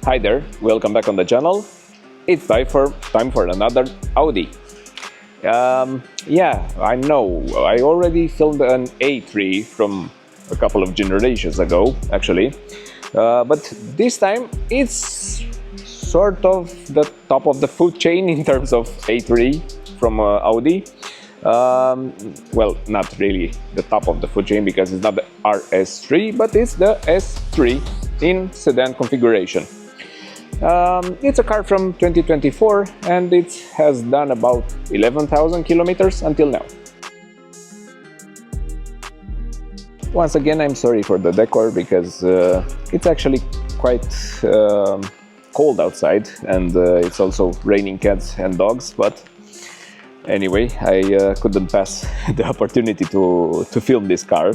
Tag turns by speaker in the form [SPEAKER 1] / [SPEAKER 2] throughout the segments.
[SPEAKER 1] Hi there, welcome back on the channel. It's time for another Audi. Yeah, I know, I already filmed an A3 from a couple of generations ago, actually. But this time it's sort of the top of the food chain in terms of A3 from Audi. Well, not really the top of the food chain because it's not the RS3, but it's the S3 in sedan configuration. It's a car from 2024 and it has done about 11,000 kilometers until now. Once again, I'm sorry for the decor because it's actually quite cold outside and it's also raining cats and dogs, but anyway, I couldn't pass the opportunity to film this car.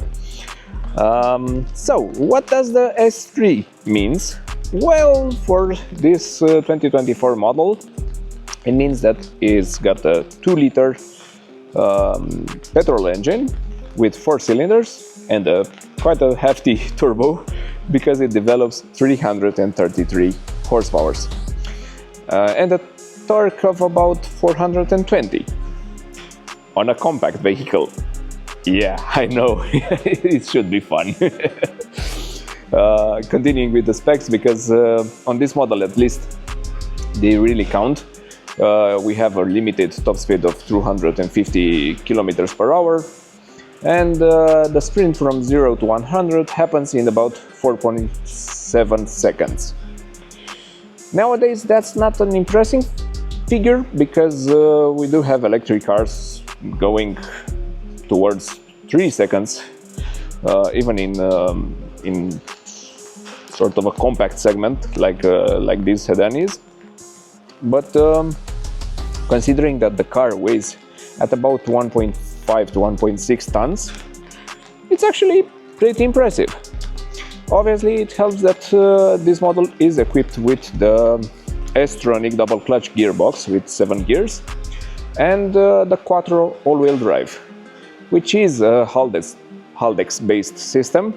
[SPEAKER 1] So, what does the S3 means? Well, for this 2024 model, it means that it's got a 2-liter petrol engine with 4 cylinders and quite a hefty turbo because it develops 333 horsepower and a torque of about 420 on a compact vehicle. Yeah, I know, it should be fun. Continuing with the specs, because on this model at least they really count. We have a limited top speed of 250 kilometers per hour, and the sprint from 0 to 100 happens in about 4.7 seconds. Nowadays that's not an impressive figure because we do have electric cars going towards 3 seconds, even in sort of a compact segment like this sedan is. But considering that the car weighs at about 1.5 to 1.6 tons, it's actually pretty impressive. Obviously, it helps that this model is equipped with the S-Tronic double clutch gearbox with 7 gears and the Quattro all-wheel drive, which is a Haldex based system,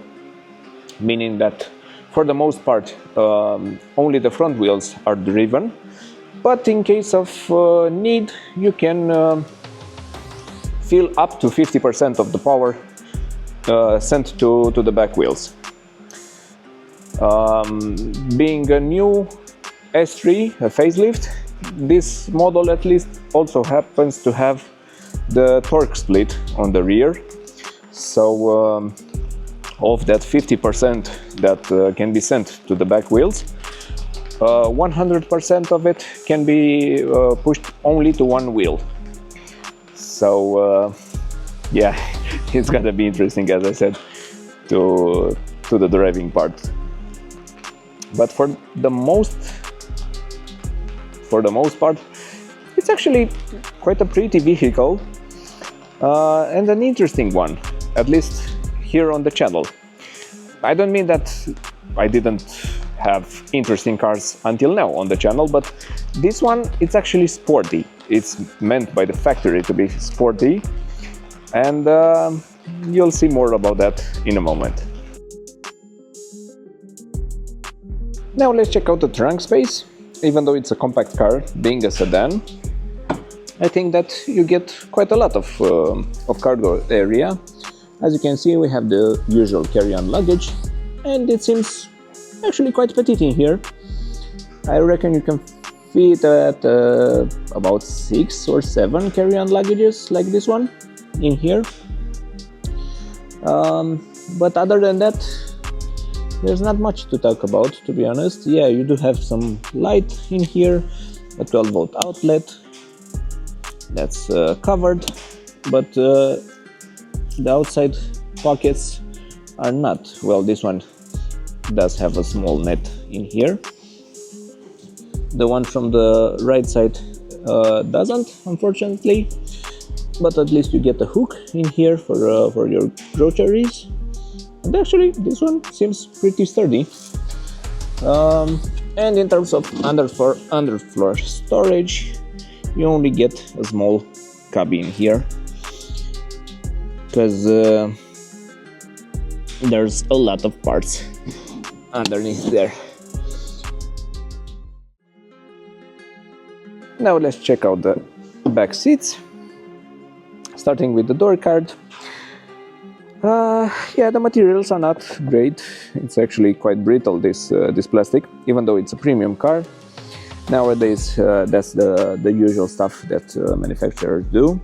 [SPEAKER 1] meaning that for the most part only the front wheels are driven, but in case of need you can feel up to 50% of the power sent to the back wheels. Being a new S3, a facelift, this model at least also happens to have the torque split on the rear, so of that 50% that can be sent to the back wheels, 100% of it can be pushed only to one wheel. So yeah, it's gonna be interesting, as I said, to the driving part. But for the most part, it's actually quite a pretty vehicle and an interesting one, at least here on the channel. I don't mean that I didn't have interesting cars until now on the channel, but this one, it's actually sporty. It's meant by the factory to be sporty, and you'll see more about that in a moment. Now let's check out the trunk space. Even though it's a compact car, being a sedan, I think that you get quite a lot of cargo area. As you can see, we have the usual carry-on luggage, and it seems actually quite petite in here. I reckon you can fit at about 6 or 7 carry-on luggages like this one in here. But other than that, there's not much to talk about, to be honest. Yeah, you do have some light in here, a 12-volt outlet that's covered, but the outside pockets are not. Well, this one does have a small net in here. The one from the right side doesn't, unfortunately, but at least you get a hook in here for your groceries. And actually, this one seems pretty sturdy. And in terms of underfloor storage, you only get a small cubby in here, because there's a lot of parts underneath there. Now let's check out the back seats, starting with the door card. Yeah, the materials are not great. It's actually quite brittle, this plastic, even though it's a premium car. Nowadays, that's the usual stuff that manufacturers do.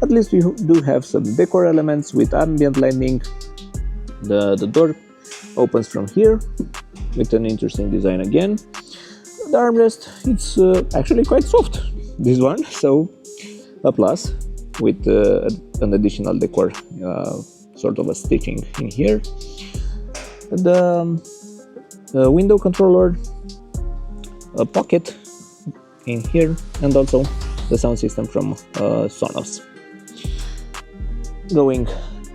[SPEAKER 1] At least we do have some decor elements with ambient lighting. The door opens from here with an interesting design again. The armrest, it's actually quite soft, this one, so a plus, with an additional decor, sort of a stitching in here. The window controller, a pocket in here, and also the sound system from Sonos. Going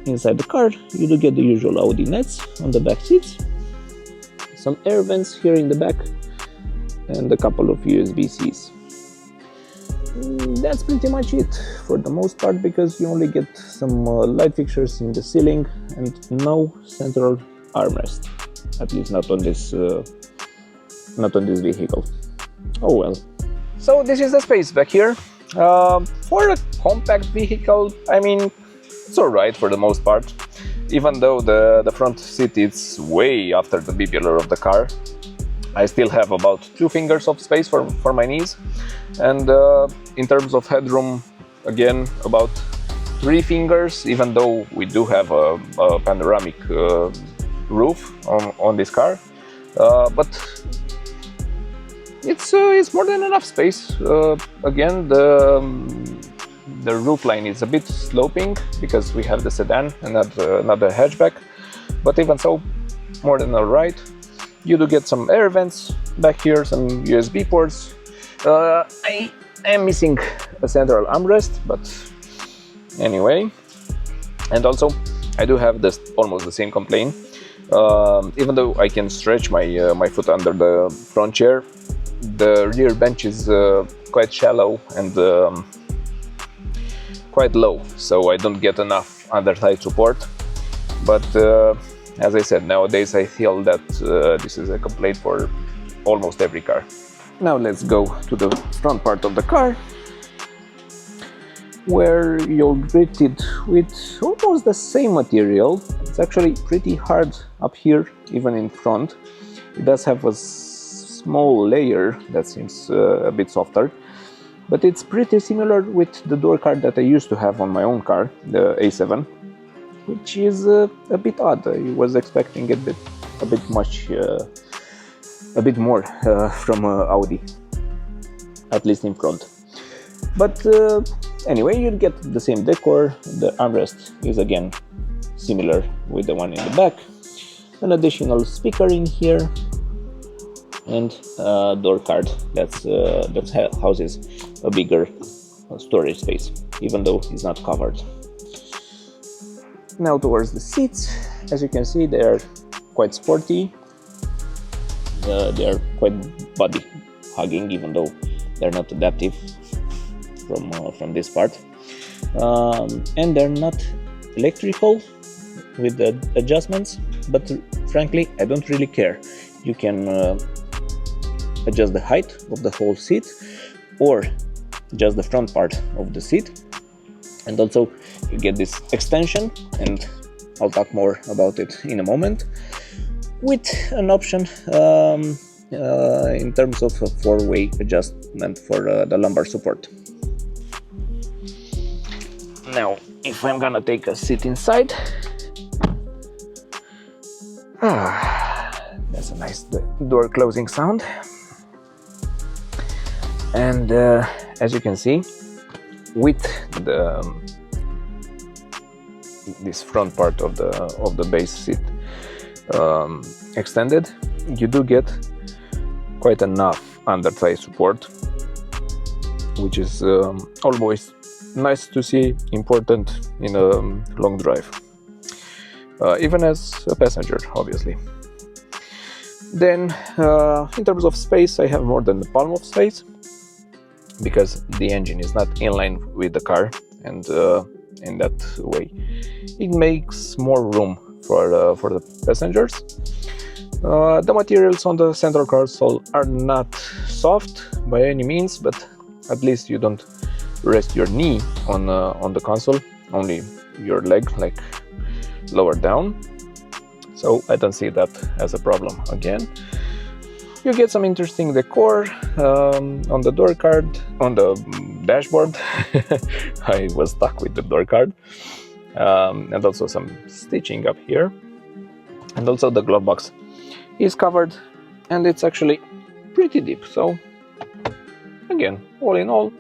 [SPEAKER 1] inside the car, you do get the usual Audi nets on the back seats, some air vents here in the back, and a couple of USB-Cs. That's pretty much it for the most part, because you only get some light fixtures in the ceiling and no central armrest, at least not on this vehicle. Oh well. So this is the space back here. For a compact vehicle, I mean, it's alright for the most part, even though the front seat is way after the B-pillar of the car. I still have about 2 fingers of space for my knees, and in terms of headroom, again, about 3 fingers, even though we do have a panoramic roof on this car, but it's more than enough space. Again, the roof line is a bit sloping because we have the sedan and not the hatchback, but even so, more than alright. You do get some air vents back here, some USB ports. I am missing a central armrest, but anyway. And also, I do have almost the same complaint. Even though I can stretch my foot under the front chair, the rear bench is quite shallow and quite low, so I don't get enough underside support. But as I said, nowadays I feel that this is a complaint for almost every car. Now let's go to the front part of the car, where you'll greet it with almost the same material. It's actually pretty hard up here, even in front. It does have a small layer that seems a bit softer, but it's pretty similar with the door card that I used to have on my own car, the A7, which is a bit odd. I was expecting a bit more from Audi, at least in front. But anyway, you get the same decor. The armrest is again similar with the one in the back. An additional speaker in here, and door card that houses a bigger storage space, even though it's not covered. Now towards the seats, as you can see, they are quite sporty. They are quite body hugging, even though they're not adaptive from this part, and they're not electrical with the adjustments, but frankly I don't really care. You can adjust the height of the whole seat or just the front part of the seat, and also you get this extension, and I'll talk more about it in a moment, with an option in terms of a 4-way adjustment for the lumbar support. Now, if I'm gonna take a seat inside, that's a nice door closing sound. And as you can see, with this front part of the base seat extended, you do get quite enough under-thigh support, which is always nice to see, important in a long drive, even as a passenger, obviously. Then in terms of space, I have more than the palm of space, because the engine is not in line with the car, and in that way it makes more room for the passengers. The materials on the central console are not soft by any means, but At least you don't rest your knee on the console, only your leg, like lower down. So I don't see that as a problem. Again, you get some interesting decor on the door card, on the dashboard. I was stuck with the door card, and also some stitching up here, and also the glove box is covered, and it's actually pretty deep. So again, all in all,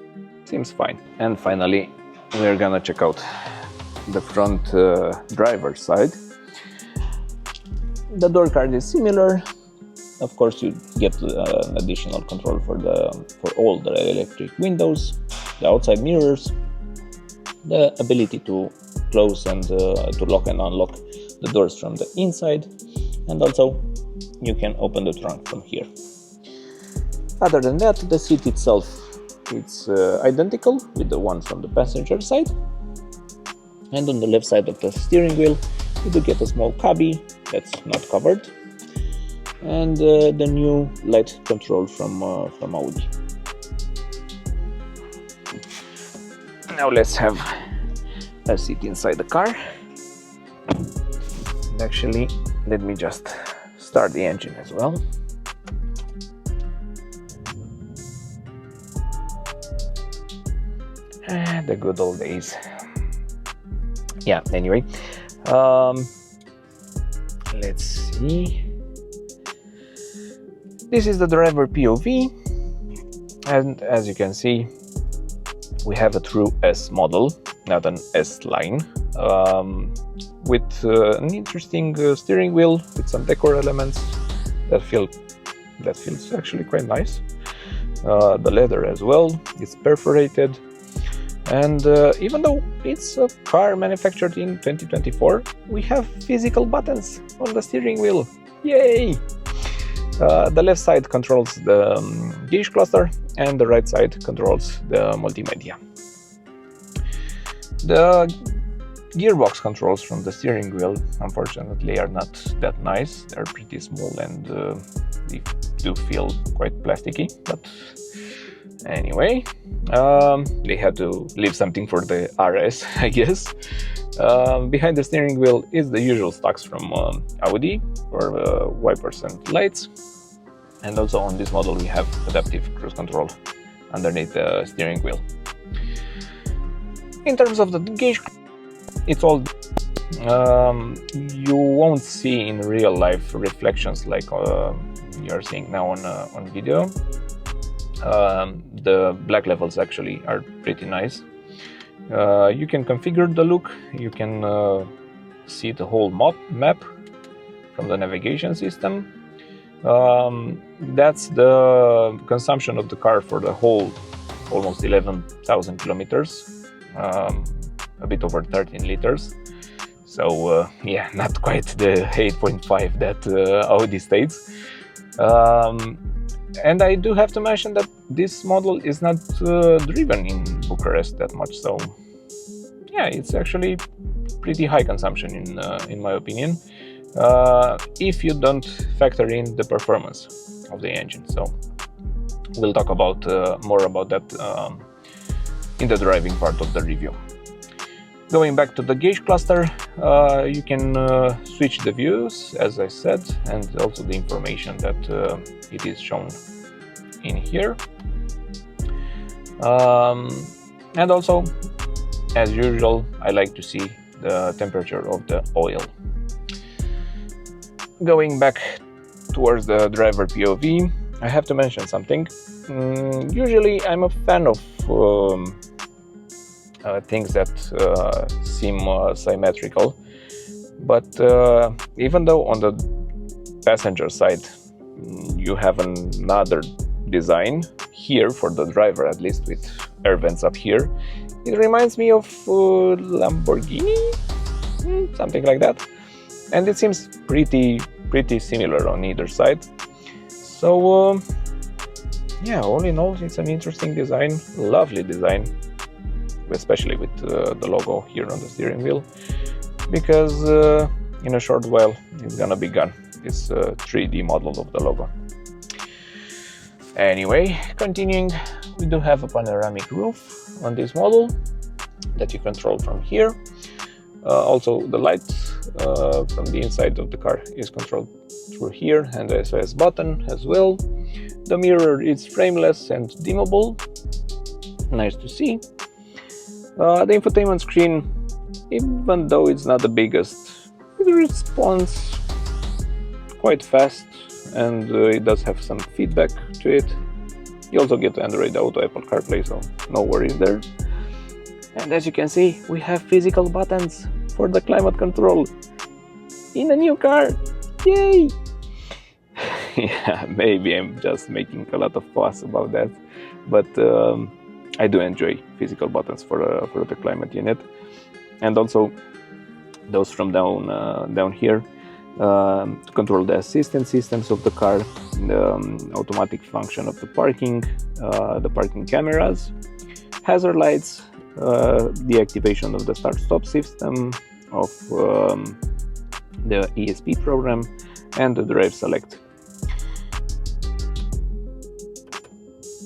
[SPEAKER 1] seems fine. And finally, we're gonna check out the front driver's side. The door card is similar. Of course, you get an additional control for all the electric windows, the outside mirrors, the ability to close and to lock and unlock the doors from the inside, and also you can open the trunk from here. Other than that, the seat itself, it's identical with the one from the passenger side. And on the left side of the steering wheel, you do get a small cubby that's not covered, and the new light control from Audi. Now let's have a seat inside the car. And actually, let me just start the engine as well. The good old days. Yeah, anyway, let's see. This is the driver POV, and as you can see, we have a true S model, not an S line, with an interesting steering wheel with some decor elements that feels actually quite nice. The leather as well, it's perforated. And even though it's a car manufactured in 2024, we have physical buttons on the steering wheel. Yay! The left side controls the gauge cluster, and the right side controls the multimedia. The gearbox controls from the steering wheel, unfortunately, are not that nice. They're pretty small and they do feel quite plasticky, but anyway, they had to leave something for the RS, I guess. Behind the steering wheel is the usual stocks from Audi for wipers and lights. And also on this model we have adaptive cruise control underneath the steering wheel. In terms of the gauge, it's all you won't see in real life reflections like you're seeing now on video. The black levels actually are pretty nice. You can configure the look, you can see the whole map from the navigation system. That's the consumption of the car for the whole almost 11,000 kilometers, a bit over 13 liters. So yeah, not quite the 8.5 that Audi states. And I do have to mention that this model is not driven in Bucharest that much, so yeah, it's actually pretty high consumption in my opinion, if you don't factor in the performance of the engine. So we'll talk about more about that in the driving part of the review. Going back to the gauge cluster, you can switch the views, as I said, and also the information that it is shown in here. And also, as usual, I like to see the temperature of the oil. Going back towards the driver POV, I have to mention something. Usually I'm a fan of things that seem symmetrical, but even though on the passenger side you have another design here for the driver, at least with air vents up here, it reminds me of Lamborghini, something like that, and it seems pretty similar on either side. So yeah, all in all, it's an interesting design, lovely design, especially with the logo here on the steering wheel, because in a short while it's gonna be gone, this 3D model of the logo. Anyway, continuing we do have a panoramic roof on this model that you control from here. Also the light from the inside of the car is controlled through here, and the SOS button as well. The mirror is frameless and dimmable, nice to see. The infotainment screen, even though it's not the biggest, it responds quite fast, and it does have some feedback to it. You also get Android Auto, Apple CarPlay, so no worries there. And as you can see, we have physical buttons for the climate control in a new car. Yay! Yeah, maybe I'm just making a lot of fuss about that, but I do enjoy physical buttons for the climate unit, and also those from down here to control the assistance systems of the car, the automatic function of the parking cameras, hazard lights, the activation of the start-stop system, of the ESP program, and the drive select.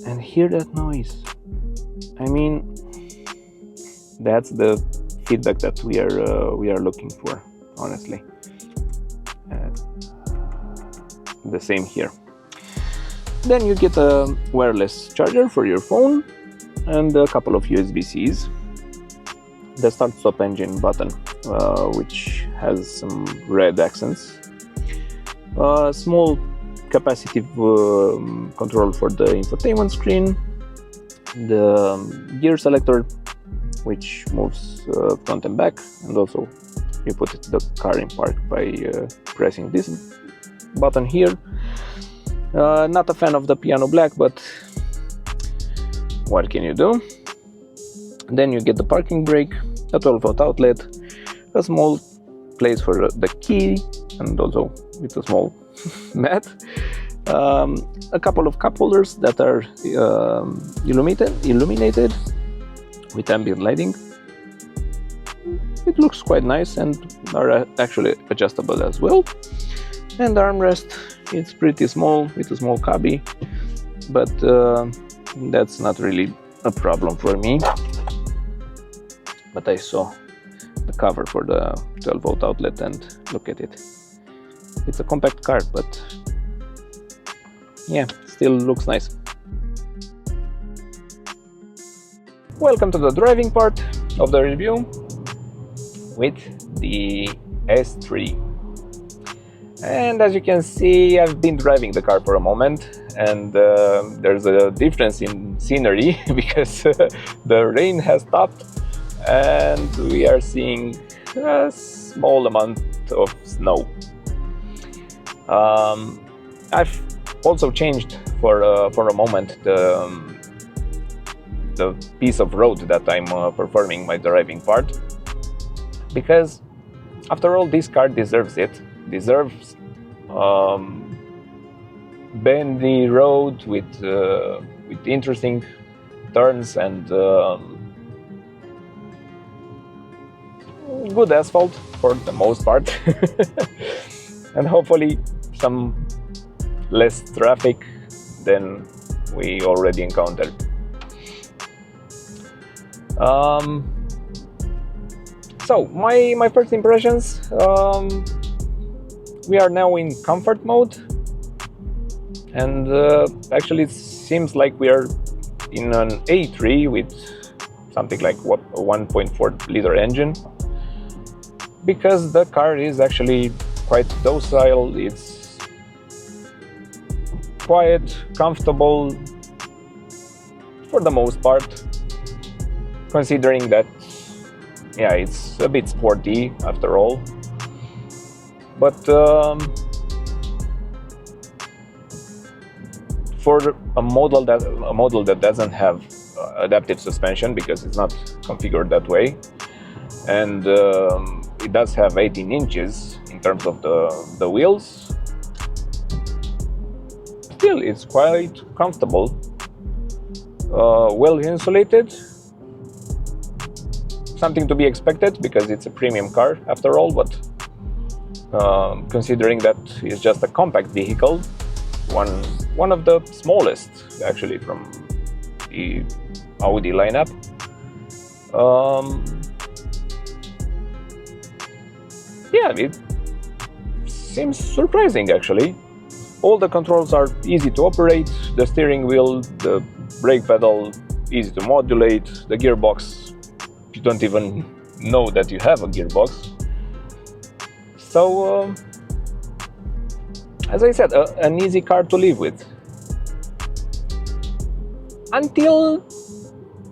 [SPEAKER 1] And hear that noise. I mean, that's the feedback that we are looking for, honestly. The same here. Then you get a wireless charger for your phone and a couple of USB-Cs. The start-stop engine button, which has some red accents. Small capacitive control for the infotainment screen. The gear selector, which moves front and back, and also you put the car in park by pressing this button here. Not a fan of the piano black, but what can you do? Then you get the parking brake, a 12-volt outlet, a small place for the key, and also with a small mat. A couple of cup holders that are illuminated with ambient lighting. It looks quite nice and are actually adjustable as well. And the armrest, it's pretty small with a small cubby, but that's not really a problem for me. But I saw the cover for the 12-volt outlet and look at it. It's a compact car, but yeah, still looks nice. Welcome to the driving part of the review with the S3. And as you can see, I've been driving the car for a moment, and there's a difference in scenery because the rain has stopped and we are seeing a small amount of snow. I've also changed for a moment the piece of road that I'm performing my driving part, because after all, this car deserves it. Deserves bendy road with interesting turns and good asphalt for the most part, and hopefully some less traffic than we already encountered. So my first impressions, we are now in comfort mode, and actually it seems like we are in an A3 with something like a 1.4 liter engine, because the car is actually quite docile. It's quiet, comfortable for the most part, considering that, yeah, it's a bit sporty after all. But for a model that doesn't have adaptive suspension, because it's not configured that way, and it does have 18 inches in terms of the wheels, still it's quite comfortable, well insulated, something to be expected because it's a premium car after all. But considering that it's just a compact vehicle, one of the smallest actually from the Audi lineup. Yeah, it seems surprising actually. All the controls are easy to operate, the steering wheel, the brake pedal, easy to modulate, the gearbox, you don't even know that you have a gearbox. So, as I said, an easy car to live with. Until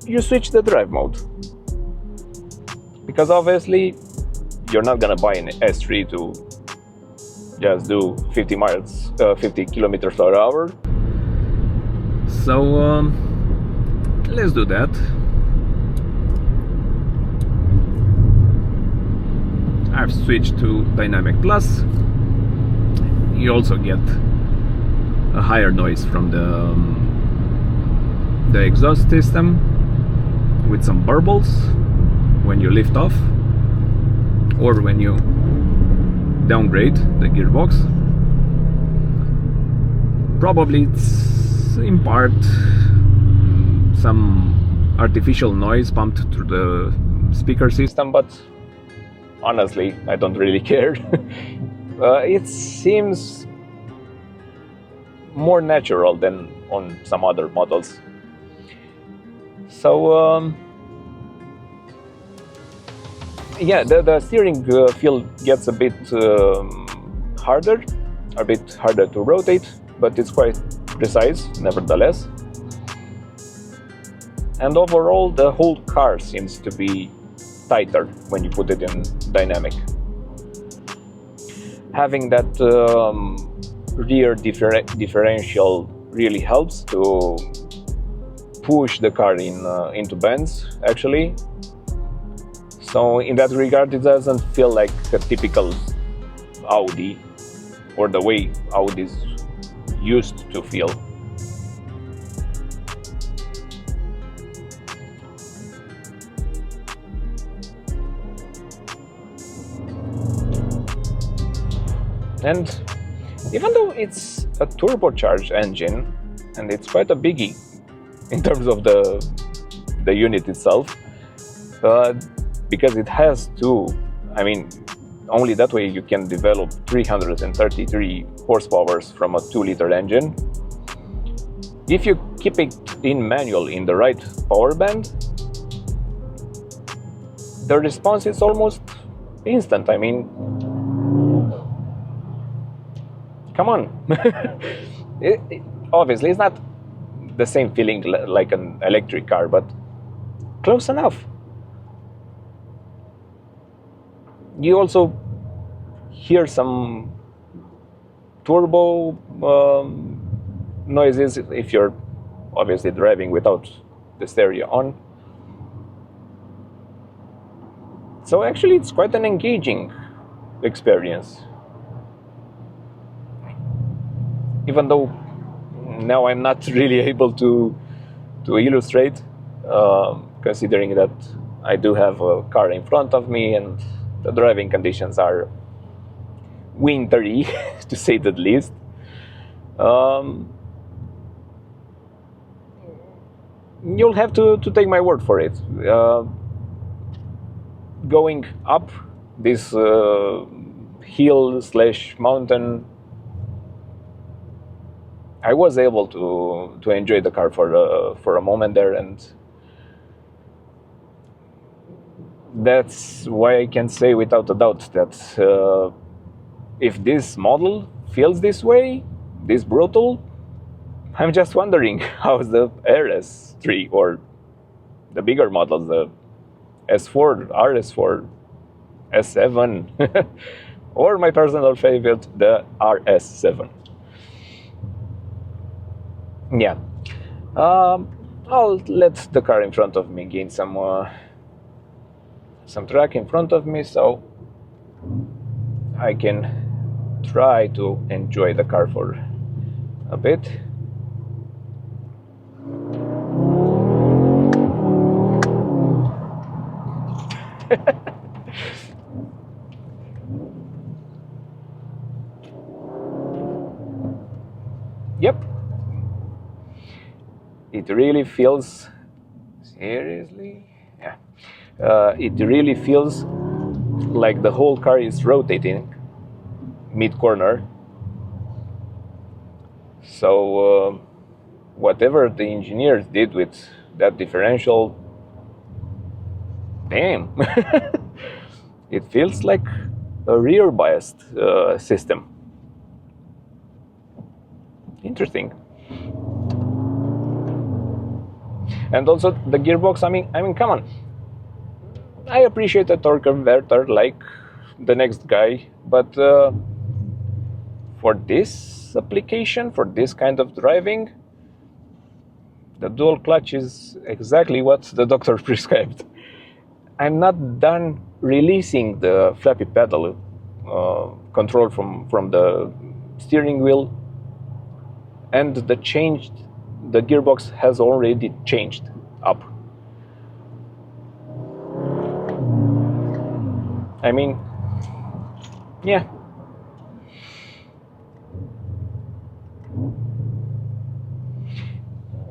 [SPEAKER 1] you switch the drive mode. Because obviously, you're not gonna buy an S3 to just do 50 kilometers per hour. So let's do that. I've switched to Dynamic Plus. You also get a higher noise from the exhaust system with some burbles when you lift off or when you downgrade the gearbox. Probably it's in part some artificial noise pumped through the speaker system, but honestly, I don't really care. It seems more natural than on some other models. So yeah, the steering feel gets a bit harder to rotate, but it's quite precise nevertheless. And overall, the whole car seems to be tighter when you put it in dynamic. Having that rear differential really helps to push the car into bends, actually. So in that regard, it doesn't feel like a typical Audi or the way Audis used to feel. And even though it's a turbocharged engine, and it's quite a biggie in terms of the unit itself, because it has to, I mean, only that way you can develop 333 horsepower from a 2-liter engine. If you keep it in manual in the right power band, the response is almost instant. I mean, come on. Obviously, it's not the same feeling like an electric car, but close enough. You also hear some turbo noises if you're obviously driving without the stereo on. So actually, it's quite an engaging experience. Even though now I'm not really able to illustrate, considering that I do have a car in front of me and the driving conditions are wintry, to say the least. You'll have to take my word for it. Going up this hill/mountain, I was able to enjoy the car for a moment there, and that's why I can say without a doubt that if this model feels this way, this brutal, I'm just wondering how's the RS3 or the bigger models, the S4, RS4, S7, or my personal favorite, the RS7. Yeah, I'll let the car in front of me gain some track in front of me, so I can try to enjoy the car for a bit. Yep, it really feels, seriously? Yeah. It really feels like the whole car is rotating mid-corner. So whatever the engineers did with that differential, damn, it feels like a rear biased system. Interesting. And also the gearbox, I mean, come on. I appreciate a torque converter like the next guy, but for this application, for this kind of driving, the dual clutch is exactly what the doctor prescribed. I'm not done releasing the flappy pedal control from the steering wheel, and the gearbox has already changed up. I mean, yeah.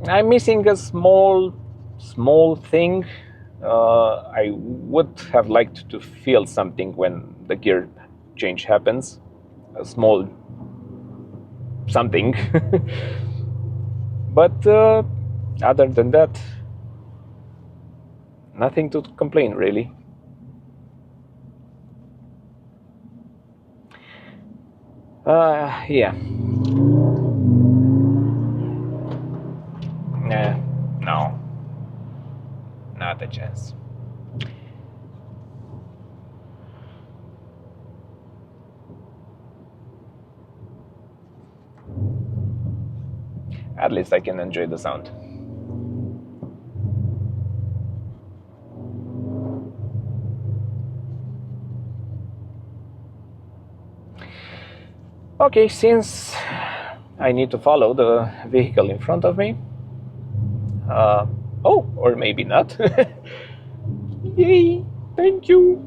[SPEAKER 1] I'm missing a small thing. I would have liked to feel something when the gear change happens. A small something. But other than that, nothing to complain, really. Yeah. No. Not a chance. At least I can enjoy the sound. Okay, since I need to follow the vehicle in front of me, oh, or maybe not. Yay, thank you.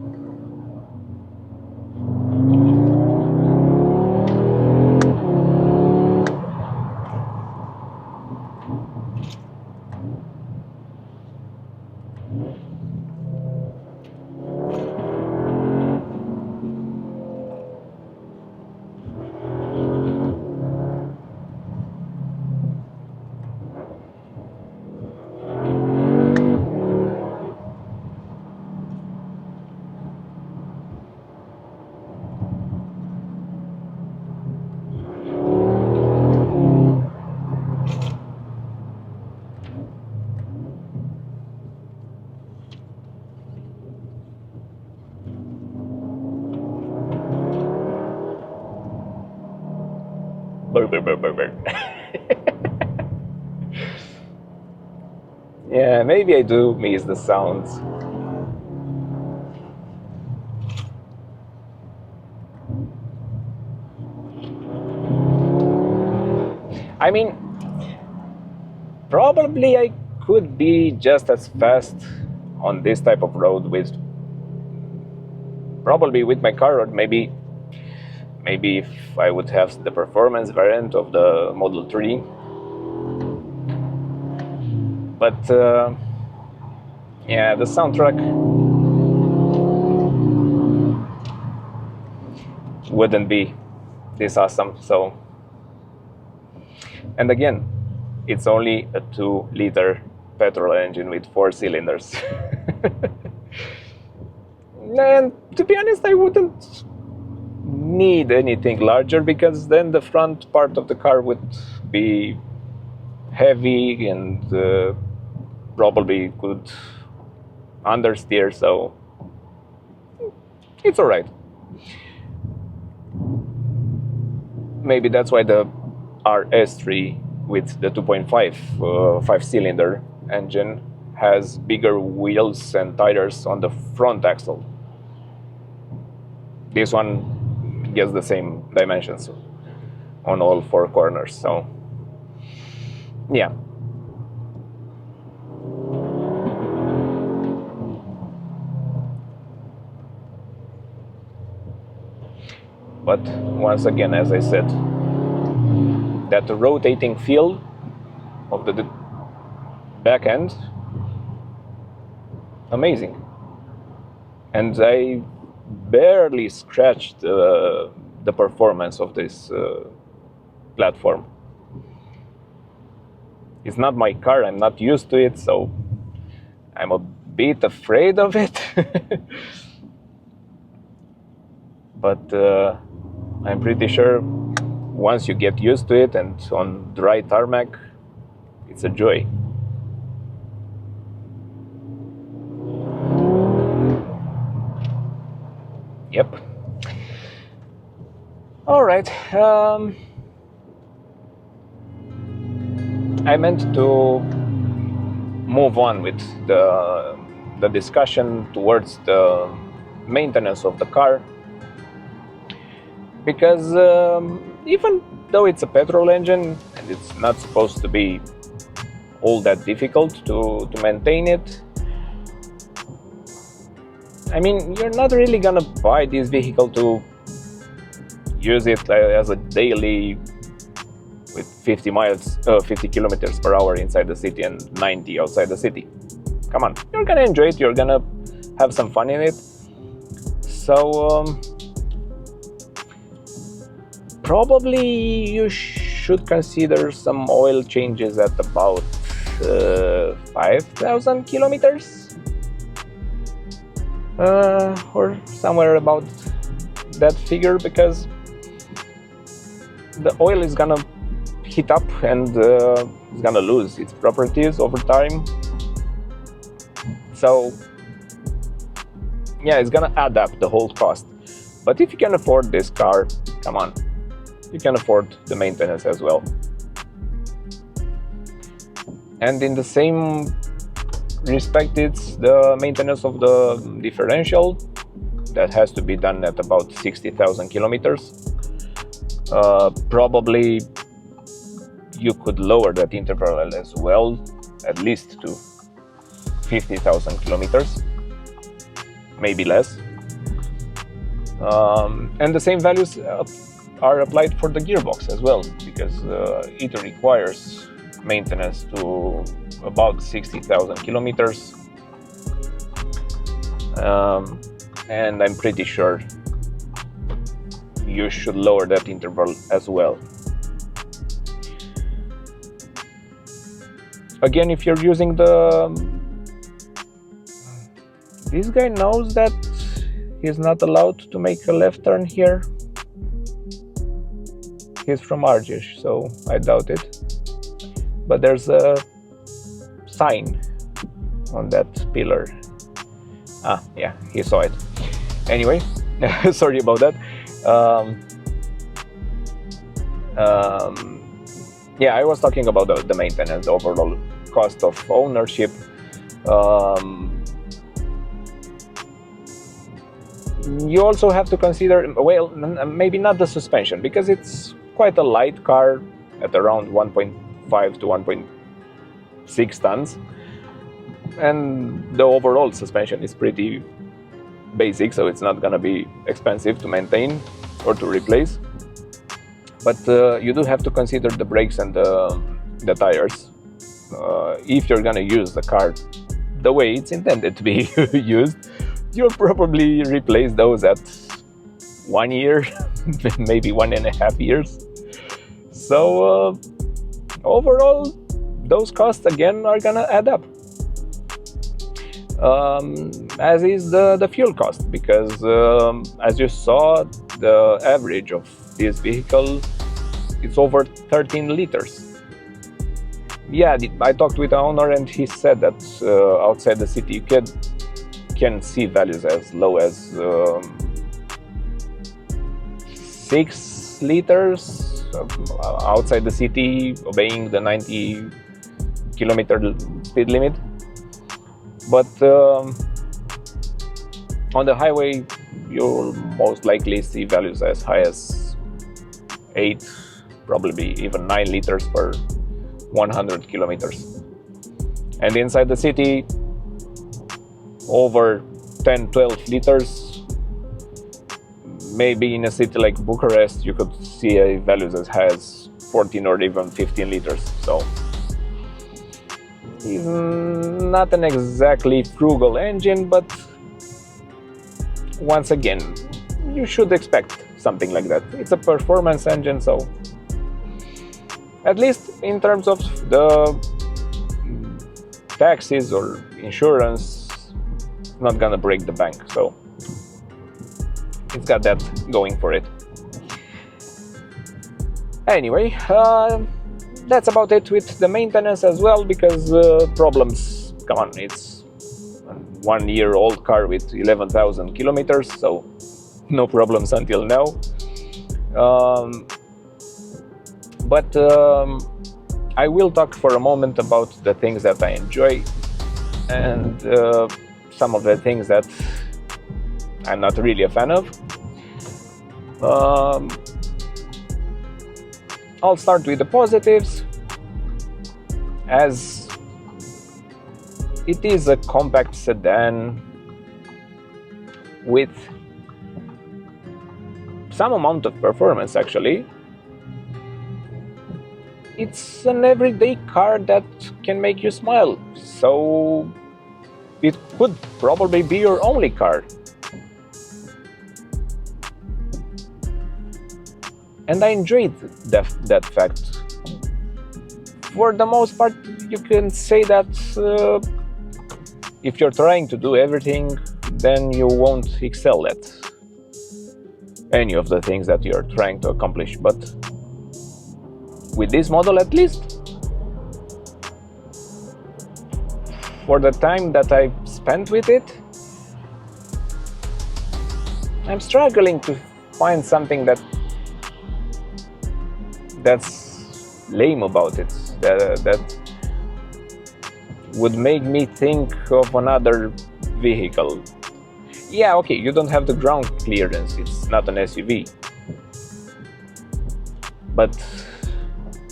[SPEAKER 1] Burr. Yeah, maybe I do miss the sounds. I mean, probably I could be just as fast on this type of road with my car, or maybe if I would have the performance variant of the Model 3. But yeah, the soundtrack wouldn't be this awesome. So, and again, it's only a 2-liter petrol engine with 4 cylinders. And to be honest, I wouldn't need anything larger, because then the front part of the car would be heavy and probably could understeer, so it's alright. Maybe that's why the S3 with the 2.5 5-cylinder engine has bigger wheels and tires on the front axle. This one gets the same dimensions on all 4 corners, so yeah. But once again, as I said, that rotating feel of the back end, amazing. And I barely scratched the performance of this platform. It's not my car, I'm not used to it, so I'm a bit afraid of it. But I'm pretty sure once you get used to it and on dry tarmac, it's a joy. Yep. All right. I meant to move on with the discussion towards the maintenance of the car, because even though it's a petrol engine and it's not supposed to be all that difficult to maintain it, I mean, you're not really gonna buy this vehicle to use it as a daily with 50 kilometers per hour inside the city and 90 outside the city. Come on, you're gonna enjoy it, you're gonna have some fun in it. So probably you should consider some oil changes at about 5,000 kilometers. Or somewhere about that figure, because the oil is gonna heat up and it's gonna lose its properties over time. So yeah, it's gonna add up the whole cost. But if you can afford this car, come on, you can afford the maintenance as well. And in the same respect, it's the maintenance of the differential that has to be done at about 60,000 kilometers. Probably you could lower that interval as well, at least to 50,000 kilometers, maybe less. And the same values are applied for the gearbox as well, because it requires maintenance to about 60,000 kilometers. And I'm pretty sure you should lower that interval as well. Again, if you're using this guy knows that he's not allowed to make a left turn here. He's from Argeș, so I doubt it. But there's a sign on that pillar. Ah, yeah, he saw it. Anyway, sorry about that. Yeah, I was talking about the maintenance, the overall cost of ownership. You also have to consider, well, maybe not the suspension, because it's quite a light car at around 1.5 to 1.6 tons. And the overall suspension is pretty basic, so it's not gonna be expensive to maintain or to replace. But you do have to consider the brakes and the tires. If you're gonna use the car the way it's intended to be used, you'll probably replace those at 1 year, maybe 1.5 years. So overall, those costs again are gonna add up. As is the fuel cost, because as you saw, the average of this vehicle, it's over 13 liters. Yeah, I talked with the owner and he said that outside the city you can see values as low as 6 liters outside the city, obeying the 90 kilometer speed limit. But on the highway, you'll most likely see values as high as 8, probably even 9 liters per 100 kilometers. And inside the city, over 10-12 liters. Maybe in a city like Bucharest, you could see values as high as 14 or even 15 liters. So is not an exactly frugal engine, but once again, you should expect something like that. It's a performance engine, so at least in terms of the taxes or insurance, it's not gonna break the bank, so it's got that going for it. Anyway, that's about it with the maintenance as well, because problems, come on, it's a 1-year-old car with 11,000 kilometers, so no problems until now. But I will talk for a moment about the things that I enjoy and some of the things that I'm not really a fan of. I'll start with the positives, as it is a compact sedan with some amount of performance actually. It's an everyday car that can make you smile, so it could probably be your only car. And I enjoyed that fact. For the most part, you can say that if you're trying to do everything, then you won't excel at any of the things that you're trying to accomplish. But with this model, at least, for the time that I've spent with it, I'm struggling to find something that's lame about it, that would make me think of another vehicle. Yeah, okay, you don't have the ground clearance, it's not an SUV. But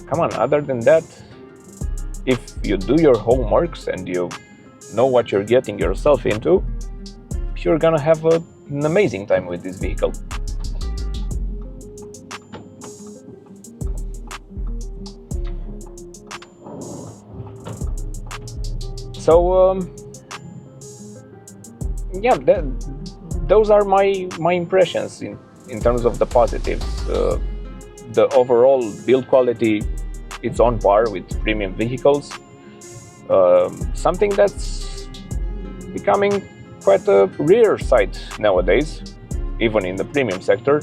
[SPEAKER 1] come on, other than that, if you do your homeworks and you know what you're getting yourself into, you're gonna have an amazing time with this vehicle. So yeah, those are my impressions in terms of the positives. The overall build quality, it's on par with premium vehicles, something that's becoming quite a rare sight nowadays, even in the premium sector.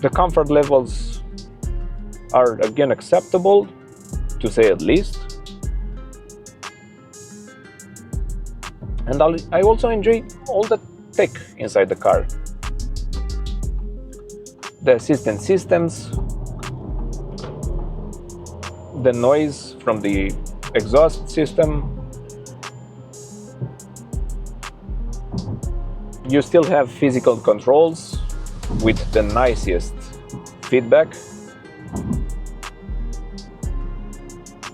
[SPEAKER 1] The comfort levels are again acceptable, to say at least. And I also enjoy all the tech inside the car. The assistant systems, the noise from the exhaust system. You still have physical controls with the nicest feedback.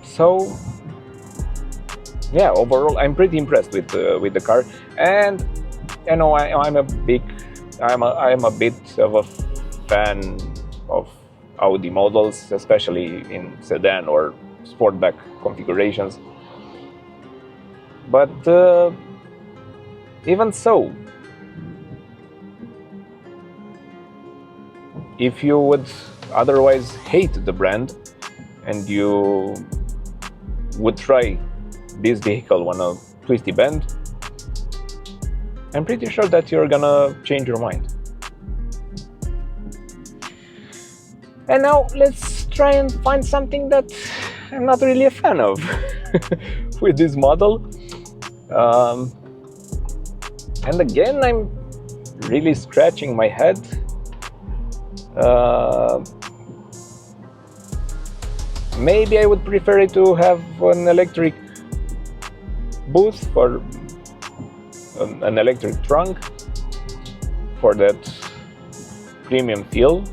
[SPEAKER 1] So yeah, overall I'm pretty impressed with the car, and you know I'm a bit of a fan of Audi models, especially in sedan or sportback configurations. But even so, if you would otherwise hate the brand and you would try this vehicle on a twisty bend, I'm pretty sure that you're gonna change your mind. And now let's try and find something that I'm not really a fan of with this model. And again, I'm really scratching my head. Maybe I would prefer it to have an electric booth for an electric trunk for that premium feel,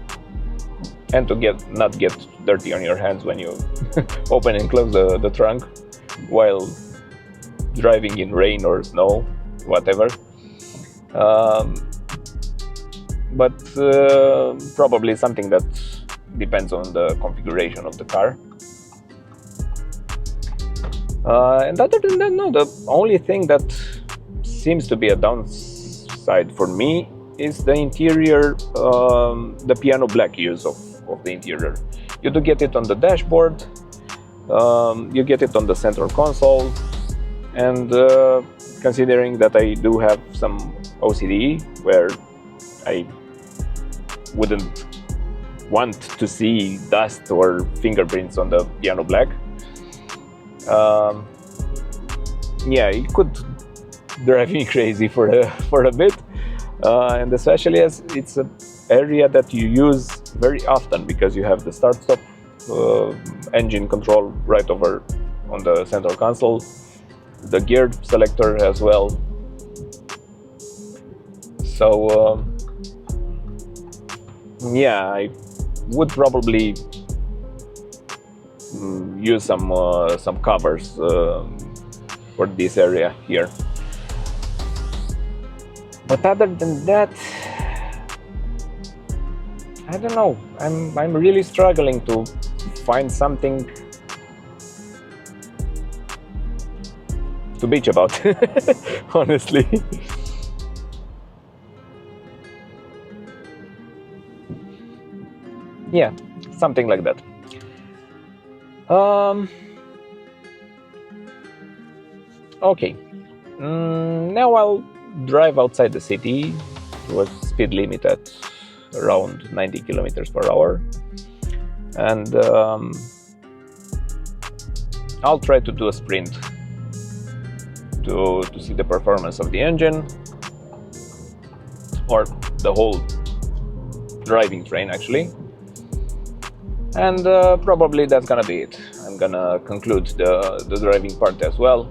[SPEAKER 1] and to not get dirty on your hands when you open and close the trunk while driving in rain or snow, whatever. But probably something that depends on the configuration of the car. And other than that, no, the only thing that seems to be a downside for me is the interior, the piano black use of the interior. You do get it on the dashboard, you get it on the central console, and considering that I do have some OCD where I wouldn't want to see dust or fingerprints on the piano black, yeah, it could drive me crazy for a bit, and especially as it's an area that you use very often because you have the start-stop engine control right over on the central console, the gear selector as well. So yeah, I would probably use some covers for this area here. But other than that, I don't know. I'm really struggling to find something to bitch about, honestly. Yeah, something like that. Okay, now I'll drive outside the city to a speed limit at around 90 kilometers per hour, and I'll try to do a sprint to see the performance of the engine, or the whole driving train actually, and probably that's gonna be it. I'm gonna conclude the driving part as well.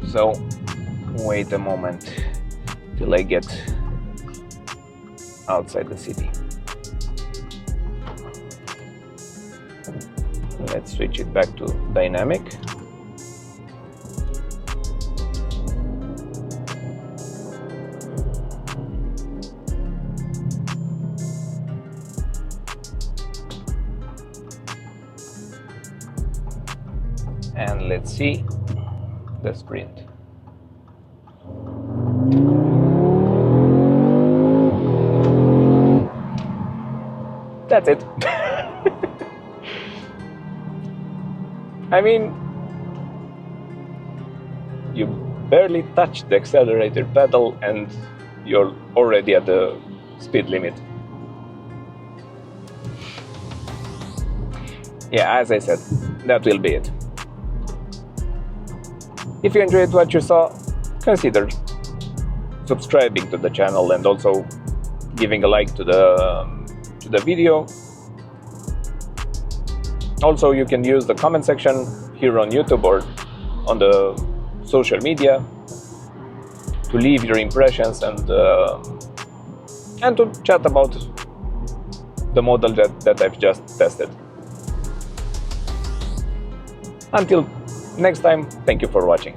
[SPEAKER 1] So wait a moment till I get outside the city. Let's switch it back to dynamic. And let's see the sprint. That's it. I mean, you barely touch the accelerator pedal and you're already at the speed limit. Yeah, as I said, that will be it. If you enjoyed what you saw, consider subscribing to the channel and also giving a like to the video. Also, you can use the comment section here on YouTube or on the social media to leave your impressions and to chat about the model that I've just tested. Until next time, thank you for watching.